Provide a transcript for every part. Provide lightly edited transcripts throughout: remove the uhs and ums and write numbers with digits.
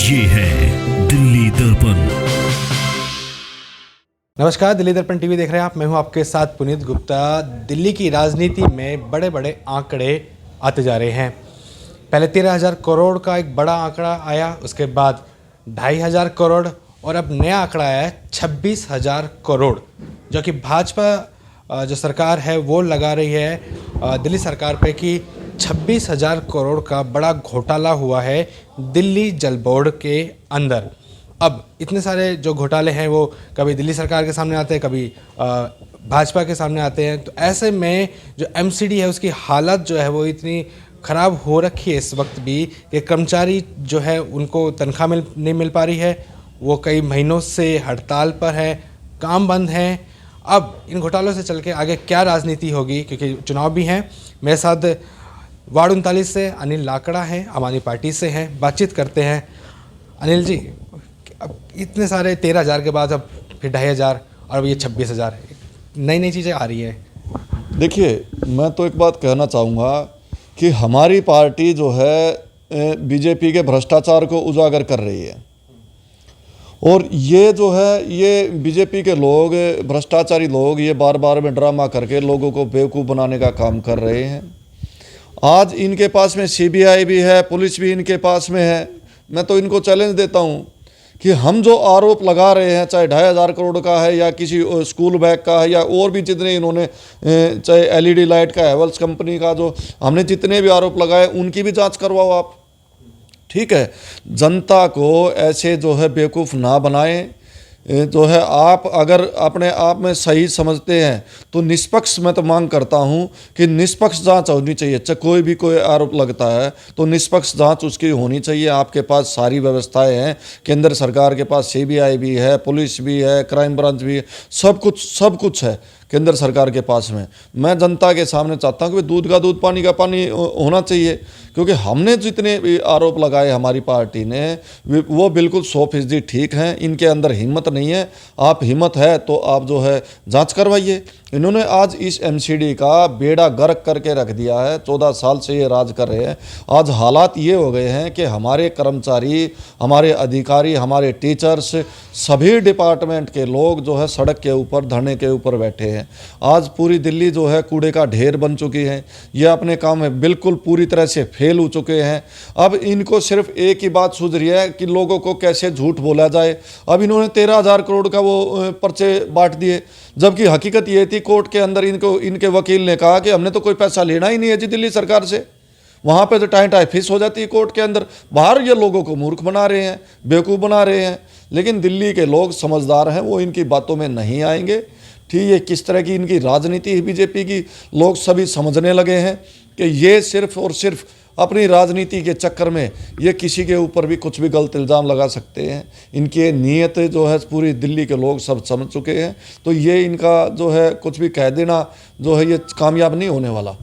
ये है दिल्ली दर्पण। नमस्कार, दिल्ली दर्पण टीवी देख रहे हैं आप। मैं हूं आपके साथ पुनीत गुप्ता। दिल्ली की राजनीति में बड़े बड़े आंकड़े आते जा रहे हैं। पहले 13,000 करोड़ का एक बड़ा आंकड़ा आया, उसके बाद 2,500 करोड़ और अब नया आंकड़ा आया है 26,000 करोड़, जो कि भाजपा जो सरकार है वो लगा रही है दिल्ली सरकार पे कि 26,000 करोड़ का बड़ा घोटाला हुआ है दिल्ली जल बोर्ड के अंदर। अब इतने सारे जो घोटाले हैं वो कभी दिल्ली सरकार के सामने आते हैं, कभी भाजपा के सामने आते हैं। तो ऐसे में जो एमसीडी है उसकी हालत जो है वो इतनी ख़राब हो रखी है इस वक्त भी कि कर्मचारी जो है उनको तनख्वाह नहीं मिल पा रही है, वो कई महीनों से हड़ताल पर है, काम बंद हैं। अब इन घोटालों से चल के आगे क्या राजनीति होगी, क्योंकि चुनाव भी हैं। मेरे साथ वार्ड 39 से अनिल लाकड़ा हैं, आम आदमी पार्टी से हैं, बातचीत करते हैं। अनिल जी, अब इतने सारे 13,000 के बाद अब फिर 2,500 और अब ये 26,000 नई नई चीज़ें आ रही हैं। देखिए, मैं तो एक बात कहना चाहूँगा कि हमारी पार्टी जो है बीजेपी के भ्रष्टाचार को उजागर कर रही है, और ये जो है ये बीजेपी के लोग, भ्रष्टाचारी लोग, ये बार बार में ड्रामा करके लोगों को बेवकूफ़ बनाने का काम कर रहे हैं। आज इनके पास में सीबीआई भी है, पुलिस भी इनके पास में है। मैं तो इनको चैलेंज देता हूँ कि हम जो आरोप लगा रहे हैं, चाहे 2,500 करोड़ का है या किसी स्कूल बैग का है या और भी जितने इन्होंने, चाहे एलईडी लाइट का, हैवेल्स कंपनी का, जो हमने जितने भी आरोप लगाए उनकी भी जांच करवाओ आप। ठीक है, जनता को ऐसे जो है बेवकूफ़ ना बनाएं। जो है आप अगर अपने आप में सही समझते हैं तो निष्पक्ष, मैं तो मांग करता हूं कि निष्पक्ष जांच होनी चाहिए। चाहे कोई भी कोई आरोप लगता है तो निष्पक्ष जांच उसकी होनी चाहिए। आपके पास सारी व्यवस्थाएं हैं, केंद्र सरकार के पास सीबीआई भी है, पुलिस भी है, क्राइम ब्रांच भी है, सब कुछ है केंद्र सरकार के पास में। मैं जनता के सामने चाहता हूँ कि दूध का दूध, पानी का पानी होना चाहिए, क्योंकि हमने जितने भी आरोप लगाए हमारी पार्टी ने वो बिल्कुल 100% ठीक हैं। इनके अंदर हिम्मत नहीं है। आप हिम्मत है तो आप जो है जांच करवाइए। इन्होंने आज इस एमसीडी का बेड़ा गर्क करके रख दिया है। 14 साल से ये राज कर रहे हैं। आज हालात ये हो गए हैं कि हमारे कर्मचारी, हमारे अधिकारी, हमारे टीचर्स, सभी डिपार्टमेंट के लोग जो है सड़क के ऊपर, धरने के ऊपर बैठे हैं। आज पूरी दिल्ली जो है कूड़े का ढेर बन चुकी है। ये अपने काम में बिल्कुल पूरी तरह से फेल हो चुके हैं। अब इनको सिर्फ एक ही बात सूझ रही है कि लोगों को कैसे झूठ बोला जाए। अब इन्होंने 13,000 करोड़ का वो पर्चे बांट दिए, जबकि हकीकत ये थी कोर्ट के अंदर इनके वकील ने कहा कि हमने तो कोई पैसा लेना ही नहीं है जी दिल्ली सरकार से। वहाँ पे तो टाई फीस हो जाती है कोर्ट के अंदर। बाहर ये लोगों को मूर्ख बना रहे हैं, बेवकूफ़ बना रहे हैं। लेकिन दिल्ली के लोग समझदार हैं, वो इनकी बातों में नहीं आएंगे। ठीक है, किस तरह की इनकी राजनीति है बीजेपी की, लोग सभी समझने लगे हैं कि ये सिर्फ और सिर्फ अपनी राजनीति के चक्कर में ये किसी के ऊपर भी कुछ भी गलत इल्ज़ाम लगा सकते हैं। इनके नीयत जो है पूरी दिल्ली के लोग सब समझ चुके हैं। तो ये इनका जो है कुछ भी कह देना जो है ये कामयाब नहीं होने वाला।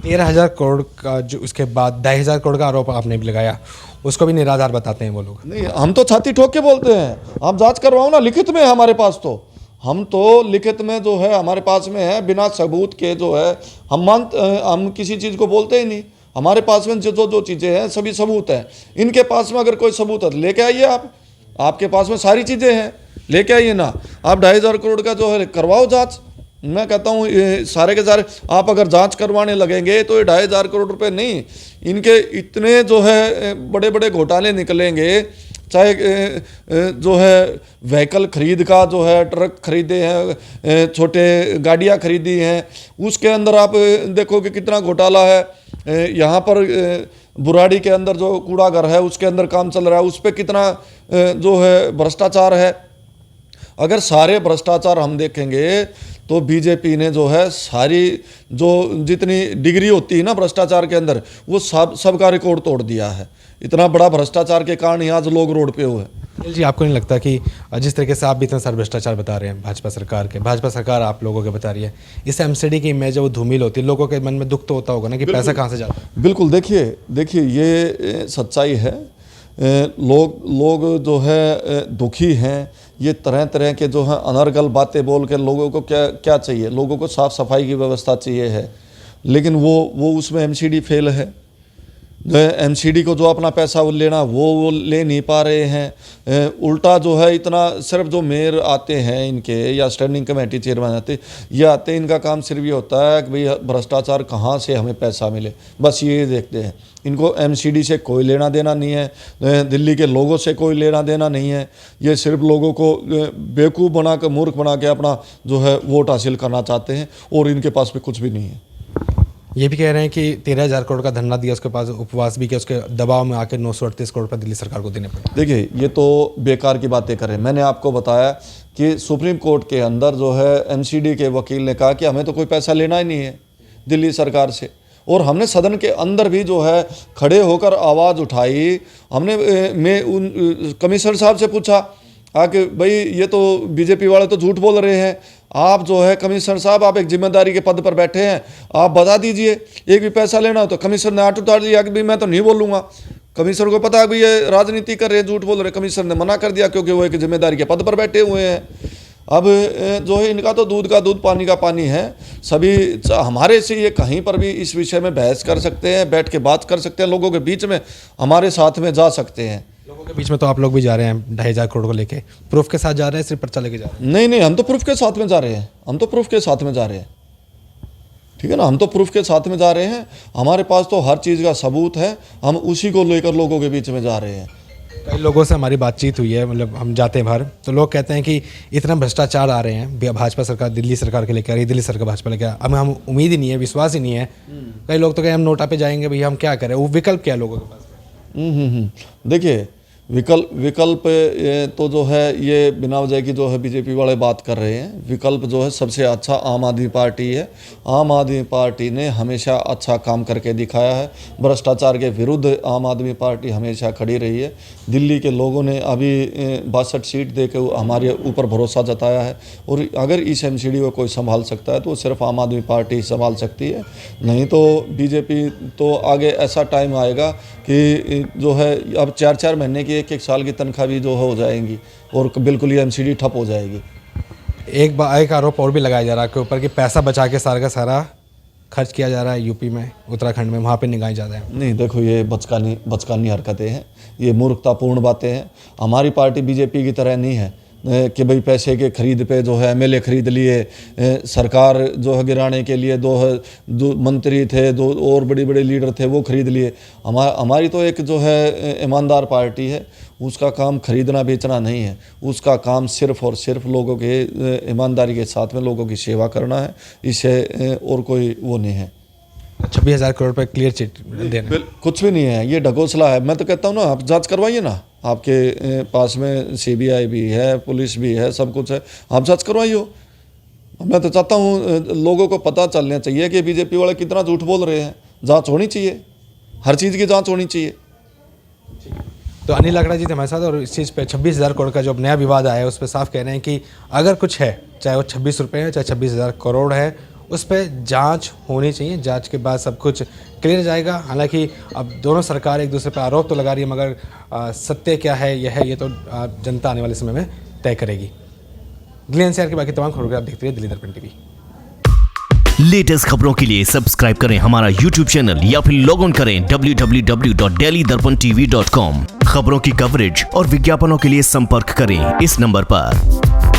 13,000 करोड़ का जो उसके बाद 2,500 करोड़ का आरोप आपने भी लगाया, उसको भी निराधार बताते हैं वो लोग। नहीं, हम तो छाती ठोक के बोलते हैं, आप जांच करवाओ ना, लिखित में हमारे पास तो, हम तो लिखित में जो है हमारे पास में है, बिना सबूत के जो है हम किसी चीज़ को बोलते ही नहीं। हमारे पास में जो चीज़ें हैं सभी सबूत हैं। इनके पास में अगर कोई सबूत है लेके आइए आप, आपके पास में सारी चीज़ें हैं, लेके आइए ना। आप 2,500 करोड़ का जो है करवाओ जांच। मैं कहता हूँ सारे के सारे आप अगर जांच करवाने लगेंगे तो ये 2,500 करोड़ रुपए नहीं, इनके इतने जो है बड़े बड़े घोटाले निकलेंगे। चाहे जो है व्हीकल खरीद का जो है, ट्रक खरीदे हैं, छोटे गाड़ियाँ खरीदी हैं, उसके अंदर आप देखोगे कितना घोटाला है। यहाँ पर बुराड़ी के अंदर जो कूड़ा घर है उसके अंदर काम चल रहा है, उस पर कितना जो है भ्रष्टाचार है। अगर सारे भ्रष्टाचार हम देखेंगे तो बीजेपी ने जो है सारी जो जितनी डिग्री होती है ना भ्रष्टाचार के अंदर, वो सबका रिकॉर्ड तोड़ दिया है। इतना बड़ा भ्रष्टाचार के कारण ही आज लोग रोड पे हुए। जी, आपको नहीं लगता कि जिस तरीके से आप भी इतना सारा भ्रष्टाचार बता रहे हैं भाजपा सरकार आप लोगों के बता रही है, इस एमसीडी की इमेज वो धूमिल होती है, लोगों के मन में दुख तो होता होगा ना कि पैसा कहाँ से जाता है। बिल्कुल, देखिए ये सच्चाई है। लोग जो है दुखी हैं। ये तरह तरह के जो है अनर्गल बातें बोल के लोगों को क्या चाहिए, लोगों को साफ़ सफाई की व्यवस्था चाहिए है, लेकिन वो उसमें एमसीडी फेल है। एमसीडी को जो अपना पैसा वो लेना वो ले नहीं पा रहे हैं। उल्टा जो है इतना सिर्फ जो मेयर आते हैं इनके या स्टैंडिंग कमेटी चेयरमैन आते ये आते हैं, इनका काम सिर्फ ये होता है कि भाई भ्रष्टाचार कहाँ से हमें पैसा मिले, बस ये देखते हैं। इनको एमसीडी से कोई लेना देना नहीं है, दिल्ली के लोगों से कोई लेना देना नहीं है। ये सिर्फ लोगों को बेवकूफ़ बना कर, मूर्ख बना के अपना जो है वोट हासिल करना चाहते हैं और इनके पास भी कुछ भी नहीं है। ये भी कह रहे हैं कि 13,000 करोड़ का धरना दिया, उसके पास उपवास भी किया, उसके दबाव में आकर 938 करोड़ रुपये दिल्ली सरकार को देने पड़े। देखिए ये तो बेकार की बातें करें। मैंने आपको बताया कि सुप्रीम कोर्ट के अंदर जो है एमसीडी के वकील ने कहा कि हमें तो कोई पैसा लेना ही नहीं है दिल्ली सरकार से, और हमने सदन के अंदर भी जो है खड़े होकर आवाज़ उठाई। हमने मैं उन कमिश्नर साहब से पूछा कि भाई ये तो बीजेपी वाले तो झूठ बोल रहे हैं, आप जो है कमिश्नर साहब आप एक जिम्मेदारी के पद पर बैठे हैं, आप बता दीजिए एक भी पैसा लेना हो तो। कमिश्नर ने हाथ उतार दिया कि भाई मैं तो नहीं बोलूँगा। कमिश्नर को पता है कि ये राजनीति कर रहे हैं, झूठ बोल रहे हैं। कमिश्नर ने मना कर दिया क्योंकि वो एक जिम्मेदारी के पद पर बैठे हुए हैं। अब जो है इनका तो दूध का दूध पानी का पानी है। सभी हमारे से ये कहीं पर भी इस विषय में बहस कर सकते हैं, बैठ के बात कर सकते हैं, लोगों के बीच में हमारे साथ में जा सकते हैं। लोगों के बीच में तो आप लोग भी जा रहे हैं 2,500 करोड़ को लेके, प्रूफ के साथ जा रहे हैं, सिर्फ पर्चा लेके जा रहे हैं? नहीं, हम तो प्रूफ के साथ में जा रहे हैं, हम तो प्रूफ के साथ में जा रहे हैं, ठीक है ना। हम तो प्रूफ के साथ में जा रहे हैं, हमारे पास तो हर चीज़ का सबूत है, हम उसी को लेकर लोगों के बीच में जा रहे हैं। कई लोगों से हमारी बातचीत हुई है, मतलब हम जाते हैं बाहर तो लोग कहते हैं कि इतना भ्रष्टाचार आ रहे हैं, भाजपा सरकार दिल्ली सरकार के लेकर आ रही है, दिल्ली सरकार भाजपा लेकर, अब हम उम्मीद ही नहीं है, विश्वास ही नहीं है। कई लोग तो कहें हम नोटा पे जाएंगे, भैया हम क्या करें, वो विकल्प क्या है लोगों के पास? देखिए विकल्प तो जो है ये बिना वजह की जो है बीजेपी वाले बात कर रहे हैं। विकल्प जो है सबसे अच्छा आम आदमी पार्टी है। आम आदमी पार्टी ने हमेशा अच्छा काम करके दिखाया है। भ्रष्टाचार के विरुद्ध आम आदमी पार्टी हमेशा खड़ी रही है। दिल्ली के लोगों ने अभी 62 सीट देकर हमारे ऊपर भरोसा जताया है, और अगर इस एमसीडी को कोई संभाल सकता है तो सिर्फ आम आदमी पार्टी संभाल सकती है, नहीं तो बीजेपी तो आगे ऐसा टाइम आएगा कि जो है अब 4-4 महीने की 1-1 साल की तनख्वाह भी जो हो जाएंगी और बिल्कुल ये एमसीडी ठप हो जाएगी। एक आरोप और भी लगाया जा रहा है आपके ऊपर कि पैसा बचा के सारा का सारा खर्च किया जा रहा है यूपी में, उत्तराखंड में, वहाँ पे निगाहें ज़्यादा है। नहीं देखो, ये बचकानी हरकतें हैं, ये मूर्खतापूर्ण बातें हैं। हमारी पार्टी बीजेपी की तरह नहीं है कि भाई पैसे के खरीद पे जो है एमएलए खरीद लिए, सरकार जो है गिराने के लिए दो मंत्री थे, 2 और बड़े लीडर थे वो खरीद लिए। हमारी तो एक जो है ईमानदार पार्टी है, उसका काम खरीदना बेचना नहीं है, उसका काम सिर्फ और सिर्फ लोगों के ईमानदारी के साथ में लोगों की सेवा करना है, इससे और कोई वो नहीं है। 26,000 करोड़ पर क्लियर चिट देना कुछ भी नहीं है, ये ढकोसला है। मैं तो कहता हूँ ना, आप जांच करवाइए ना, आपके पास में सीबीआई भी है, पुलिस भी है, सब कुछ है, आप जांच करवाइए। मैं तो चाहता हूँ लोगों को पता चलना चाहिए कि बीजेपी वाले कितना झूठ बोल रहे हैं। जांच होनी चाहिए, हर चीज़ की जांच होनी चाहिए। तो अनिल लाकड़ा जी थे हमारे साथ, और इस चीज़ पे 26,000 करोड़ का जो अब नया विवाद आया है उस पर साफ कह रहे हैं कि अगर कुछ है, चाहे वो 26 रुपये है, चाहे 26,000 करोड़ है, उस पर जांच होनी चाहिए। जांच के बाद सब कुछ क्लियर जाएगा। हालांकि अब दोनों सरकार एक दूसरे पर आरोप तो लगा रही है, मगर सत्य क्या है ये तो जनता आने वाले समय में तय करेगी। दिल्ली एनसीआर की बाकी तमाम खबरें आप देखते रहिए दिल्ली दर्पण टीवी। लेटेस्ट खबरों के लिए सब्सक्राइब करें हमारा YouTube चैनल या फिर लॉग ऑन करें www.delhidarpantv.com। खबरों की कवरेज और विज्ञापनों के लिए संपर्क करें इस नंबर पर।